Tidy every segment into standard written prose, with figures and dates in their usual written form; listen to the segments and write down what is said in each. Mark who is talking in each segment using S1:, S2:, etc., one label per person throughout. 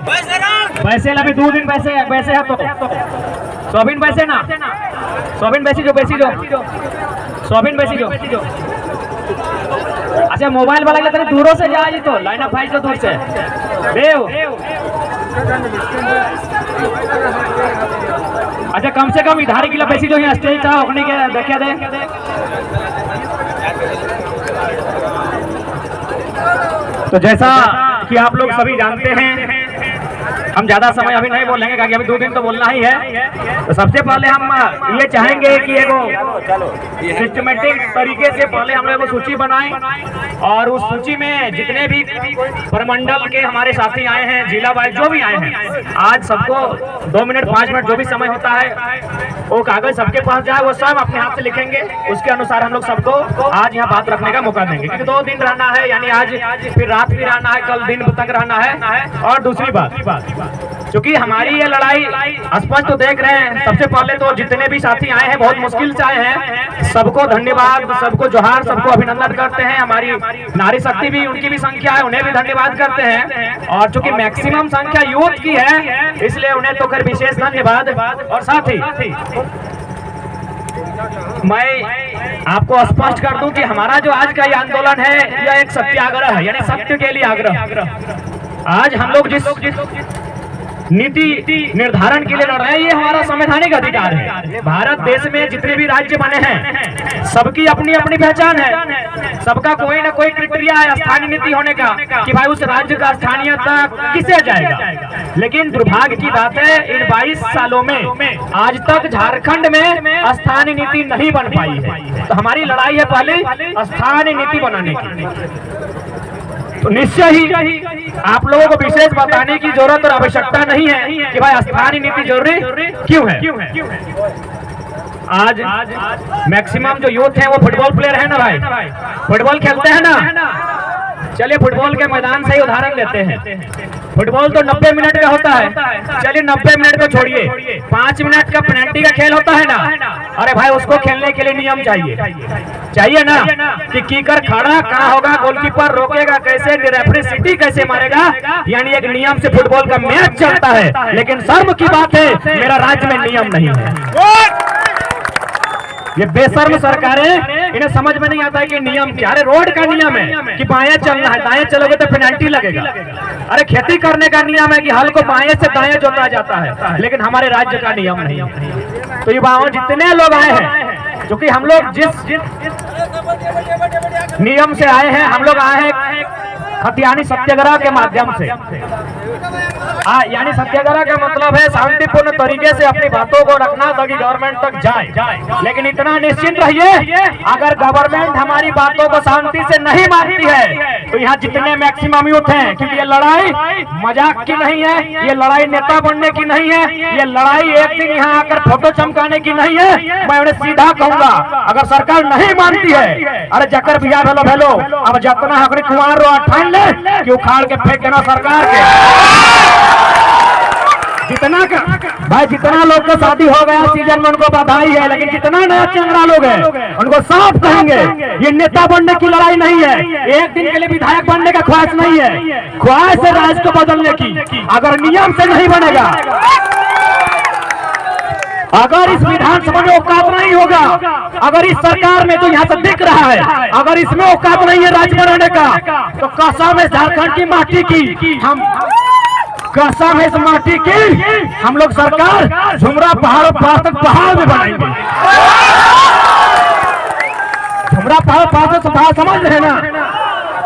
S1: पैसे अभी 2 दिन पैसे है तो सोबिन पैसे ना सोबिन बेसी जो अच्छा मोबाइल वाला के दूरों से जा तो लाइन अप तो दूर से देव अच्छा कम से कम इधारी के लिए बेसी जो यहाँ स्टेज था अपने के देखा दे तो जैसा कि आप लोग सभी जानते हैं हम ज्यादा समय अभी नहीं बोलेंगे क्योंकि अभी 2 दिन तो बोलना ही है। तो सबसे पहले हम ये चाहेंगे कि एगो सिस्टमेटिक तरीके से पहले हम लोग सूची बनाएं और उस सूची में जितने भी प्रमंडल के हमारे साथी आए हैं जिला वाइज जो भी आए हैं आज सबको 2 मिनट 5 मिनट जो भी समय होता है वो कागज सबके पास जाए वो सब अपने हाथ से लिखेंगे उसके अनुसार हम लोग सबको आज यहाँ बात रखने का मौका देंगे क्योंकि 2 दिन रहना है यानी आज फिर रात भी रहना है कल दिन तक रहना है। और दूसरी बात क्योंकि हमारी ये लड़ाई स्पष्ट तो देख रहे हैं सबसे पहले तो जितने भी साथी आए हैं बहुत मुश्किल से आए हैं सबको धन्यवाद सबको जोहार सबको अभिनंदन करते हैं। हमारी नारी शक्ति भी उनकी भी संख्या है उन्हें भी धन्यवाद करते हैं और चूंकि मैक्सिमम संख्या यूथ की है इसलिए उन्हें तो खैर विशेष धन्यवाद। और साथ ही मैं आपको स्पष्ट कर दूं कि हमारा जो आज का ये आंदोलन है यह एक सत्याग्रह है यानी सत्य के लिए आग्रह। आज हम लोग जिस नीति निर्धारण के लिए लड़ रहे हैं ये हमारा संवैधानिक अधिकार है। भारत देश में जितने भी राज्य बने हैं सबकी अपनी अपनी पहचान है सबका कोई ना कोई क्राइटेरिया है स्थानीय नीति होने का कि भाई उस राज्य का स्थानीयता किसे जाएगा। लेकिन दुर्भाग्य की बात है इन 22 सालों में आज तक झारखंड में स्थानीय नीति नहीं बन पाई है। तो हमारी लड़ाई है पहले स्थानीय नीति बनाने की। तो निश्चय ही आप लोगों को विशेष बताने की जरूरत और आवश्यकता नहीं है कि भाई स्थानीय नीति जरूरी क्यों है। आज मैक्सिमम जो यूथ है वो फुटबॉल प्लेयर है ना भाई फुटबॉल खेलते हैं ना। चलिए फुटबॉल के मैदान से ही उदाहरण लेते हैं। फुटबॉल तो 90 मिनट का होता है चलिए 90 मिनट को छोड़िए 5 मिनट का पेनल्टी का खेल होता है ना। अरे भाई उसको खेलने के लिए नियम चाहिए ना कि कीकर खड़ा कहाँ होगा गोलकीपर रोकेगा कैसे रेफरी सीटी कैसे मारेगा यानी एक नियम से फुटबॉल का मैच चलता है। लेकिन शर्म की बात है मेरा राज्य में नियम नहीं है। ये बेशर्म सरकारें इन्हें समझ में नहीं आता है कि नियम क्या। अरे रोड का नियम है कि बाएं चलना है दाएं चलोगे तो पेनल्टी लगेगा। अरे खेती करने का नियम है कि हल को बाएं से दाएं जोता जाता है लेकिन हमारे राज्य का नियम नहीं है। तो युवाओं जितने लोग आए हैं क्योंकि हम लोग जिस नियम से आए हैं हम लोग आए हैं हथियानी सत्याग्रह के माध्यम से। यानी सत्याग्रह का मतलब है शांतिपूर्ण तरीके से अपनी बातों को रखना ताकि गवर्नमेंट तक जाए। लेकिन इतना निश्चिंत रहिए अगर गवर्नमेंट हमारी बातों को शांति से नहीं मानती है तो यहाँ जितने मैक्सिमम यूथ हैं क्योंकि ये लड़ाई मजाक की नहीं है ये लड़ाई नेता बनने की नहीं है ये लड़ाई एक दिन यहाँ आकर फोटो चमकाने की नहीं है। मैं उन्हें सीधा कहूंगा अगर सरकार नहीं मानती है अरे जकर बिया भेलो अब जितना हकड़ी कुमार रो ठान ले कि उखाड़ के फेंक देना सरकार के। जितना लोग का शादी हो गया सीजन में उनको बधाई है लेकिन जितना नया चंगड़ा लोग हैं उनको साफ कहेंगे ये नेता बनने की लड़ाई नहीं है एक दिन के लिए विधायक बनने का ख्वाहिश नहीं है ख्वाहिश है राज्य को बदलने की। अगर नियम से नहीं बनेगा अगर इस विधानसभा में औकात नहीं होगा अगर इस सरकार में जो यहाँ से दिख रहा है अगर इसमें औकात नहीं है राज्य बनाने का तो कसम है झारखंड की माटी की कसम है इस माटी की हम लोग सरकार झुमरा पहाड़ में बनाएंगे। झुमरा पहाड़ समझ रहे ना।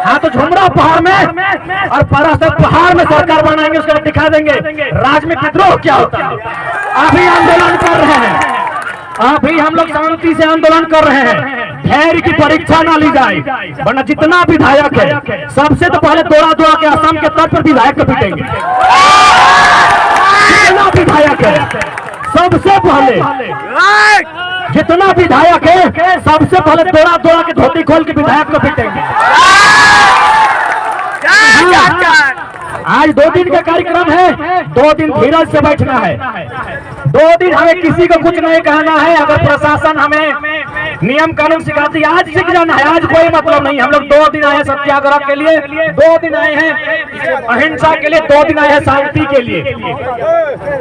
S1: हाँ तो झुमरा पहाड़ में और पहाड़ में सरकार बनाएंगे उसके बाद दिखा देंगे राज्य में विद्रोह क्या होता है। अभी आंदोलन कर रहे हैं अभी हम लोग शांति से आंदोलन कर रहे हैं धैर्य की परीक्षा ना ली जाए वरना जितना विधायक है सबसे तो पहले दौड़ा के असम के तट पर विधायक को पीटेंगे। जितना विधायक है सबसे पहले जितना विधायक है सबसे पहले दौड़ा के धोती खोल के विधायक को पीटेंगे। आज 2 दिन का कार्यक्रम है 2 दिन धीरज से बैठना है 2 दिन हमें किसी को कुछ नहीं कहना है। अगर प्रशासन हमें नियम कानून सिखाती है। आज सीख जाना है, आज कोई मतलब नहीं। हम लोग 2 दिन आए सत्याग्रह के लिए, 2 दिन आए हैं अहिंसा के लिए, 2 दिन आए हैं शांति के लिए।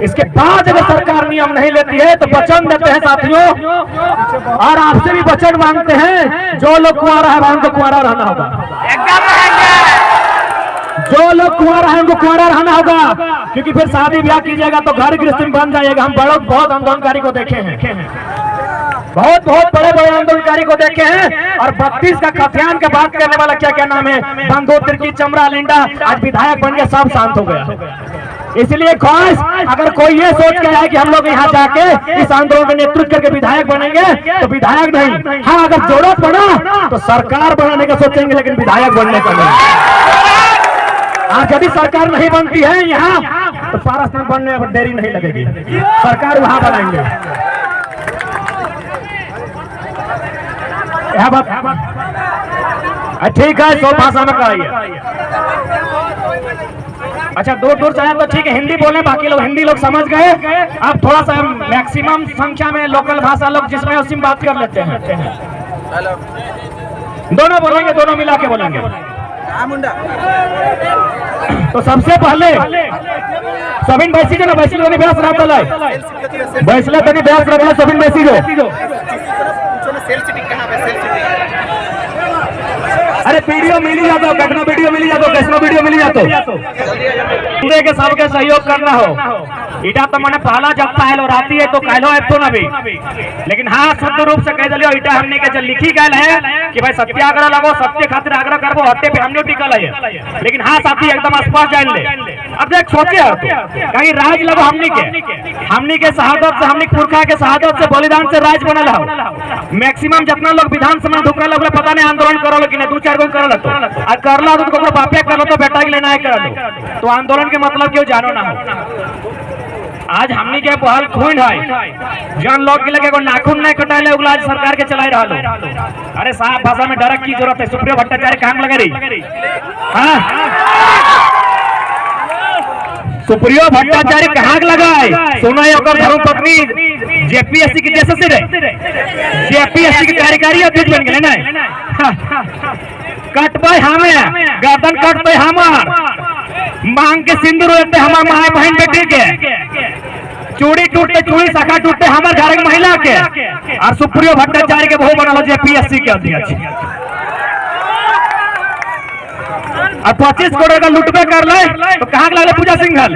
S1: इसके बाद अगर सरकार नियम नहीं लेती है तो वचन देते हैं साथियों, और आपसे भी वचन मांगते हैं, जो लोग कुंवारा है उनको कुंवारा रहना होगा, जो लोग कुंवारा है उनको कुंवारा रहना होगा, क्योंकि फिर शादी ब्याह कीजिएगा तो घर गृहस्थी बन जाएगा। हम बहुत आंदोलनकारी को देखे हैं, बहुत बड़े बड़े आंदोलनकारी को देखे हैं, और 32 का खतियान के बात करने वाला क्या नाम है, बंधु तिर्की चमड़ा लिंडा आज विधायक बन के सब शांत हो गया। इसलिए ख्वाहिश, अगर कोई ये सोच के आए कि हम लोग यहाँ जाके इस आंदोलन का नेतृत्व करके विधायक बनेंगे, तो विधायक नहीं। हाँ, अगर जरूरत पड़ा तो सरकार बनाने का सोचेंगे, लेकिन विधायक बनने का नहीं। आज यदि सरकार नहीं बनती है यहाँ तो पारस्तान बनने में देरी नहीं लगेगी, सरकार वहां बनाएंगे। ठीक है, 100 भाषा में कराइए। अच्छा, दूर से आया तो ठीक है, हिंदी बोले, बाकी लोग हिंदी लोग समझ गए। अब थोड़ा सा मैक्सिमम संख्या में लोकल भाषा लोग जिसमें उसी में बात कर लेते हैं, दोनों बोलेंगे, दोनों मिला के बोलेंगे। तो सबसे पहले सबिन बैसी जो ना, बैसी लोग ब्यास रहता है, बैसले तनी ब्यास रहता है सबिन बैसी जो। अरे वीडियो मिली जाता हो, कैसनो वीडियो मिली जाता हो, कैसनो वीडियो मिली जाता हो, पूरे के सबके सहयोग करना हो। ईटा तो मैंने पहला जब कहलो राती है तो कहलो है तो ना भी, लेकिन हाँ शुद्ध रूप से कह दिलियो ईटा हमने के लिखी गए है कि भाई सत्याग्रह लगो, सत्य खातिर आग्रह करबो, हट्टे पे हमने टिकल है। लेकिन हाँ साथी एकदम स्पष्ट जान ले, अब देख सोचे कहीं राज लगो हमनी के शहादत से, हमनी पुरखा के शहादत से, बलिदान से राज बनल हो। मैक्सिमम जितना लोग विधानसभा ढुकल लोग पता नहीं आंदोलन करो, लेकिन 2-4 गो करल तो करला तो बापे कर तो बेटा के लिए ना कर तो आंदोलन के मतलब क्यों जानो ना हो। आज हमनी के पहल खून है, जन लोग के लगे नाखून नहीं कटाए उगला आज सरकार के चलाई रहा। अरे साफ भाषा में डरक की जरूरत है। सुप्रियो भट्टाचार्य काम लगे रही, हाँ सुप्रियो भट्टाचार्य कहाँ लगाए, सुना धर्म पत्नी जेपीएससी की जैसे जेपीएससी की कार्यकारी अध्यक्ष बन गए ना। कटबे हमें गर्दन कटबे हमार, मांग के सिंदूर होते हमार माए बहन बेटी के, चूड़ी टूटते चूड़ी शाखा टूटते हमारे घर की महिला के, और सुप्रियो भट्टाचार्य के बहु बनल जेपीएससी के अध्यक्ष। और 25 करोड़ का लुटबे कर ले तो कहाँ लगे पूजा सिंघल।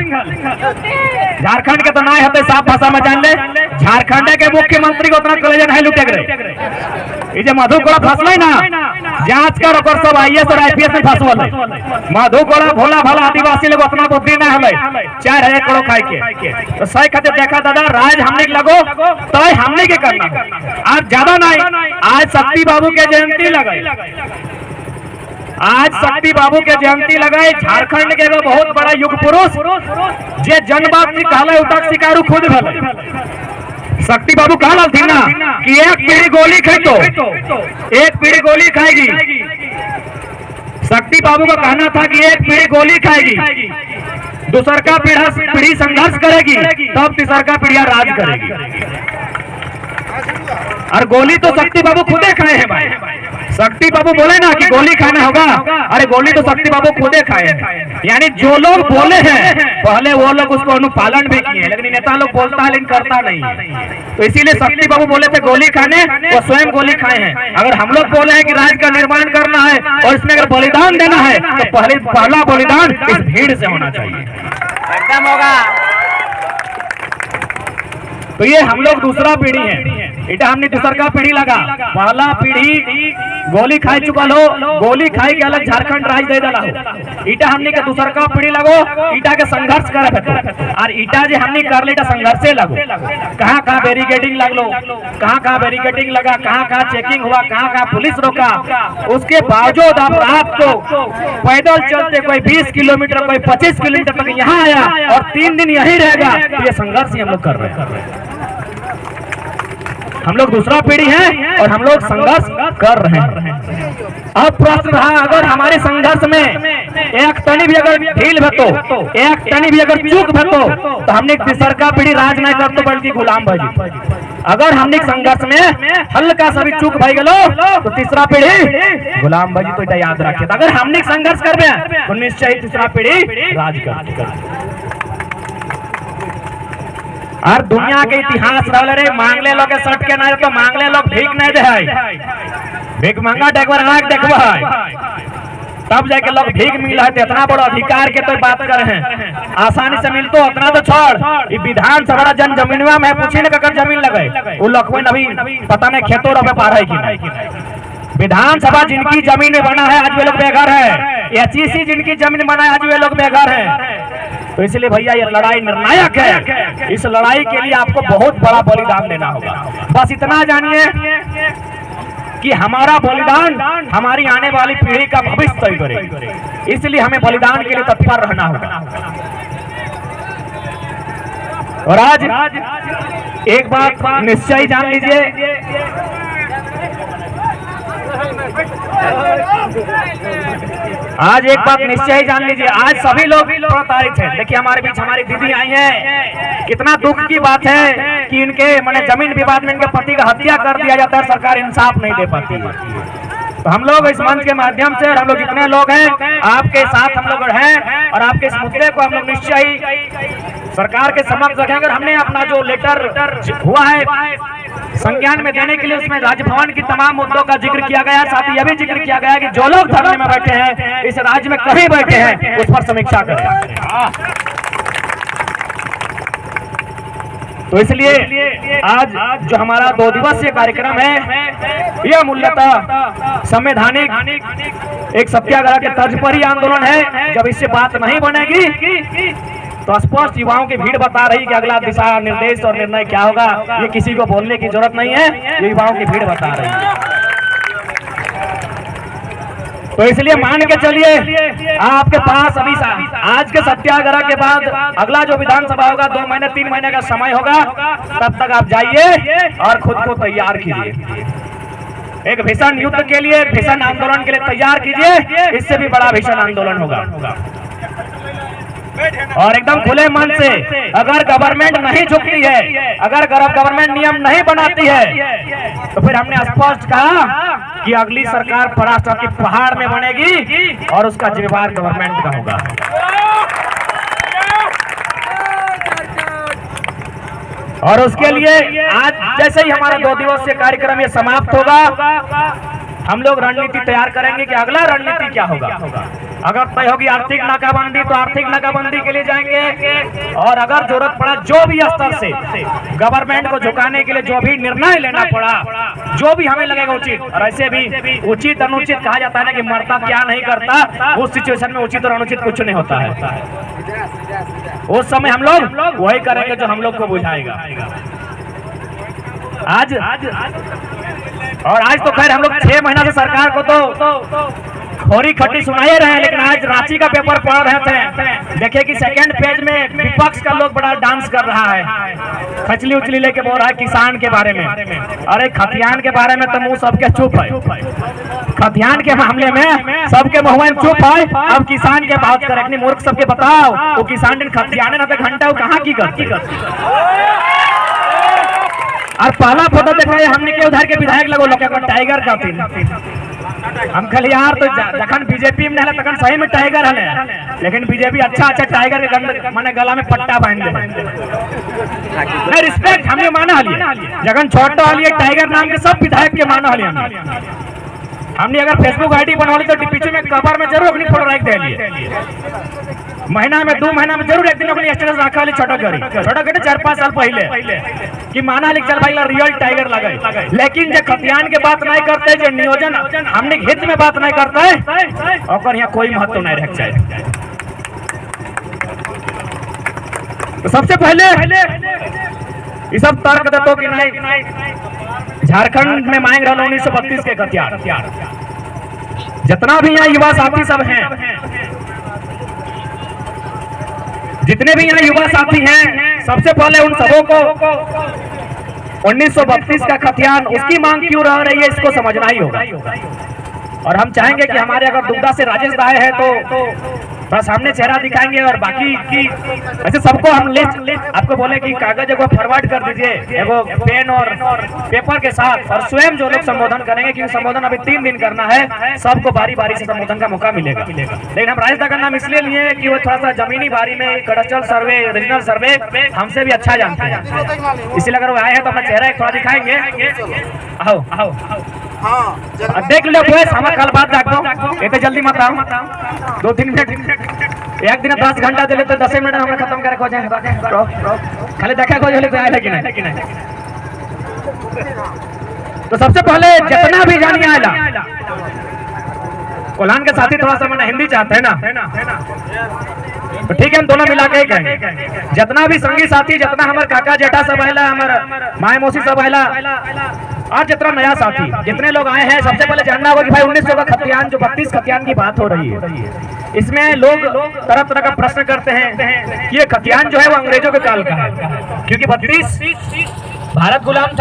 S1: झारखंड के तो ना होते, साफ भाषा में जान ले, झारखंड के मुख्यमंत्री को उतना कलेजा नहीं लुटे गए। ये मधु कोड़ा फंसल ना, जांच कर और सब IAS और IPS में फंसवल। मधु कोड़ा भोला भाला आदिवासी लोग उतना बुद्धि ना हमें 4000 करोड़ खाए के, तो सही खाते देखा दादा राज हमने लगो तो हमने के करना। आज ज्यादा नहीं, आज शक्ति बाबू के जयंती लगाई, आज शक्ति बाबू के जयंती लगाए। झारखंड के वो बहुत बड़ा युग पुरुष जे जनबात की कहला उतक शिकारू खुद भले शक्ति बाबू कहला थी ना कि एक पीढ़ी गोली खाई तो एक पीढ़ी गोली खाएगी। शक्ति बाबू का कहना था कि एक पीढ़ी गोली खाएगी, दूसर का पीढ़ी संघर्ष करेगी, तब तीसर का पीढ़िया राज करेगी। और गोली तो शक्ति बाबू खुदे खाए हैं भाई। शक्ति बाबू बोले ना कि गोली खाना होगा, अरे गोली तो शक्ति बाबू खुदे खाए हैं। यानी जो लोग बोले हैं पहले वो लोग उसको अनुपालन भी किए, लेकिन नेता लोग बोलता है लेकिन करता नहीं। तो इसीलिए शक्ति बाबू बोले थे गोली खाने, वो स्वयं गोली खाए हैं। अगर हम लोग बोले हैं कि राज्य का निर्माण करना है और इसमें अगर बलिदान देना है तो पहला बलिदान इस भीड़ से होना चाहिए, एकदम होगा। तो ये हम लोग दूसरा पीढ़ी है, इटा हमने दूसर का पीढ़ी लगा। पहला पीढ़ी गोली खाई चुका लो, गोली खाई के अलग झारखंड राज दे दला हो। इटा हमने के दूसर का पीढ़ी लगो, इटा के संघर्ष करे तो, और इटा जे हमने कर ले संघर्षे लगो। कहाँ कहाँ बैरिकेडिंग लगलो, कहाँ कहाँ बैरिकेडिंग लगा, कहाँ कहाँ चेकिंग हुआ, कहाँ कहाँ पुलिस रोका। उसके बावजूद आप रात को पैदल चलते कोई 20 किलोमीटर कोई 25 किलोमीटर तक यहाँ आया और 3 दिन यही रहेगा। ये संघर्ष ही हम लोग कर रहे हैं। हम लोग दूसरा पीढ़ी है और हम लोग संघर्ष कर रहे हैं। अब प्रश्न रहा, अगर हमारे संघर्ष में एक तनी भी अगर ढील भतो, एक तनी भी अगर चूक भतो, तो हमने तीसर का पीढ़ी राज नहीं करते बल्कि गुलाम भाजी। अगर हमने संघर्ष में हल्का सा भी चूक भाई गलो तो तीसरा पीढ़ी गुलाम भाई तो याद रखे, अगर हमने संघर्ष करबे तो निश्चय ही तीसरा पीढ़ी राज कर। और दुनिया के इतिहास रहले रे मांगले लोग के सट के ना तो मांगले लोग भीख नहीं दे, भीख मांगा देखबर आंख देखबै तब जाके लोग भीख मिला है। इतना बड़ा अधिकार के तो बात कर हैं, आसानी से मिलतो उतना तो छोड़। ये विधानसभा जन जमीनवा में पूछी न ककर जमीन लगे वो लोग अभी पता नहीं खेतों रुपए पा रहे कि नहीं। विधानसभा जिनकी जमीन में बना है आज वे लोग बेघर है, एचईसी जिनकी जमीन बना है आज वे लोग बेघर है। तो इसलिए भैया ये लड़ाई निर्णायक है, इस लड़ाई के लिए आपको बहुत बड़ा बलिदान देना होगा। बस इतना जानिए कि हमारा बलिदान हमारी आने वाली पीढ़ी का भविष्य तय करे, इसलिए हमें बलिदान के लिए तत्पर रहना होगा। और आज एक बात निश्चय जान लीजिए, आज एक बात निश्चय जान लीजिए, आज सभी लोग प्रताड़ित हैं। देखिए हमारे बीच हमारी दीदी आई हैं, कितना दुख की बात है कि इनके माने जमीन विवाद में इनके पति का हत्या कर दिया जाता है, सरकार इंसाफ नहीं दे पाती। तो हम लोग इस मंच के माध्यम से हम लोग जितने लोग हैं आपके साथ हम लोग हैं और आपके इस मुद्दे को हम लोग निश्चय ही सरकार के समक्ष रखेंगे। हमने अपना जो लेटर हुआ है संज्ञान में देने के लिए उसमें राजभवन की तमाम मुद्दों का जिक्र किया गया, साथ ही यह भी जिक्र किया गया कि जो लोग धरने में बैठे हैं इस राज्य में कहीं बैठे हैं उस पर समीक्षा करें। तो इसलिए आज जो हमारा 2 दिवसीय कार्यक्रम है यह मूलतः संवैधानिक एक सत्याग्रह के तर्ज पर ही आंदोलन है। जब इससे बात नहीं बनेगी तो स्पष्ट युवाओं की भीड़ बता रही कि अगला दिशा निर्देश और निर्णय क्या होगा, ये किसी को बोलने की जरूरत नहीं है, ये युवाओं की भीड़ बता रही है। तो इसलिए मान के चलिए आपके पास अभी आज के सत्याग्रह के बाद अगला जो विधानसभा होगा 2 महीने 3 महीने का समय होगा, तब तक आप जाइए और खुद को तैयार कीजिए। एक भीषण युद्ध के लिए, भीषण आंदोलन के लिए तैयार कीजिए, इससे भी बड़ा भीषण आंदोलन होगा। और एकदम खुले मन से, अगर गवर्नमेंट नहीं झुकती है, अगर गवर्नमेंट नियम नहीं बनाती है तो फिर हमने स्पष्ट कहा कि अगली सरकार पराष्ट्र की पहाड़ में बनेगी और उसका जिम्मेवार गवर्नमेंट का होगा। और उसके लिए आज जैसे ही हमारा 2 दिवसीय कार्यक्रम ये समाप्त होगा, हम लोग रणनीति तैयार करेंगे कि अगला रणनीति क्या होगा। अगर तय होगी आर्थिक नाकाबंदी तो आर्थिक नाकाबंदी के लिए जाएंगे, और अगर जरूरत पड़ा जो भी स्तर से गवर्नमेंट को झुकाने के लिए जो भी निर्णय लेना पड़ा, जो भी हमें लगेगा उचित, और ऐसे भी उचित अनुचित कहा जाता है ना कि मरता क्या नहीं करता, उस सिचुएशन में उचित और अनुचित कुछ नहीं होता है। उस समय हम लोग वही करेंगे जो हम लोग को बुझाएगा। आज तो खैर हम लोग 6 महीना से सरकार को तो खोरी खट्टी सुनाए रहे हैं, लेकिन आज रांची का पेपर पढ़ रहे थे, देखे कि 2nd पेज में विपक्ष का लोग बड़ा डांस कर रहा है, खचली उचली लेके बोल रहा है किसान के बारे में। अरे खतियान के बारे में तो मुंह सबके चुप है, खतियान के मामले में सबके मुंह में चुप है। अब किसान के बात करें, अपनी मूर्ख सबके बताओ वो किसान दिन खतियाने ना तो घंटा कहाँ की करती। और पहला फोटो देख रहे हमने के उधर के विधायक लगो लोग टाइगर का हम खली यार तो जखन बीजेपी में तखन सही में टाइगर है, लेकिन बीजेपी अच्छा टाइगर के माने गला में पट्टा बांध दे। नहीं रिस्पेक्ट हमने माना हलिए, जखन छोटा हलिए टाइगर नाम के सब विधायक के माना हलिए। हमने अगर फेसबुक आईडी बनवाली तो पीछे में कवर में जरूर अपनी फोटो रख देलिए, महीना में 2 महीना में जरूर एक दिन अपनी स्टेटस रखा वाली छोटा करी 4-5 साल पहले कि माना लिख चल भाई रियल टाइगर लगे। लेकिन जो खतियान के बात नहीं करते, जो नियोजन हमने हित में बात नहीं करता है, और यहाँ कोई महत्व नहीं रख जाए। तो सबसे पहले ये सब तर्क देते कि नहीं झारखंड में मांग रहा 1932 के हथियार, जितना भी यहाँ युवा साथी सब हैं, जितने भी यहाँ युवा साथी हैं, सबसे पहले उन सबों को 1932 का खतियान उसकी मांग क्यों रह रही है इसको समझना ही होगा। और हम चाहेंगे कि हमारे अगर दुग्धा से राजेश राय है तो बस सामने चेहरा दिखाएंगे और बाकी की वैसे सबको हम आपको बोले कि कागज एगो फॉरवर्ड कर दीजिए एगो पेन और पेपर के साथ, और स्वयं जो लोग संबोधन करेंगे, क्योंकि संबोधन अभी 3 दिन करना है, सबको बारी बारी से संबोधन का मौका मिलेगा। लेकिन हम राजेश दा का नाम इसलिए लिए कि वो थोड़ा सा जमीनी बारी में कड़चल सर्वे, रीजनल सर्वे हमसे भी अच्छा जानते हैं, इसलिए अगर वो आए हैं तो अपना चेहरा एक थोड़ा दिखाएंगे। आओ आओ देख लो बॉयस, हमारा कल बात रखो, ये तो जल्दी मत आओ, 2-3 मिनट, एक दिन 10 घंटा दिले तो 10 मिनट में खत्म करे हो जाए, खाली देखा खोज तो आए लेकिन नहीं। तो सबसे पहले जितना भी जानिए आएला कोल्हान के साथी थोड़ा सा मैंने हिंदी चाहते हैं ना, तो ठीक है हम दोनों मिला के ही कहेंगे। जितना भी संगी साथी, जितना हमारे काका जेठा सब आएला, हमारे माए मौसी सब आएला, और जितना नया साथी जितने लोग आए हैं, सबसे पहले जानना होगा कि भाई 1900 का खतियान, जो 32 खतियान की बात हो रही है, इसमें लोग तरह तरह का प्रश्न करते हैं कि ये खतियान जो है वो अंग्रेजों के काल का है, क्योंकि 32 भारत गुलाम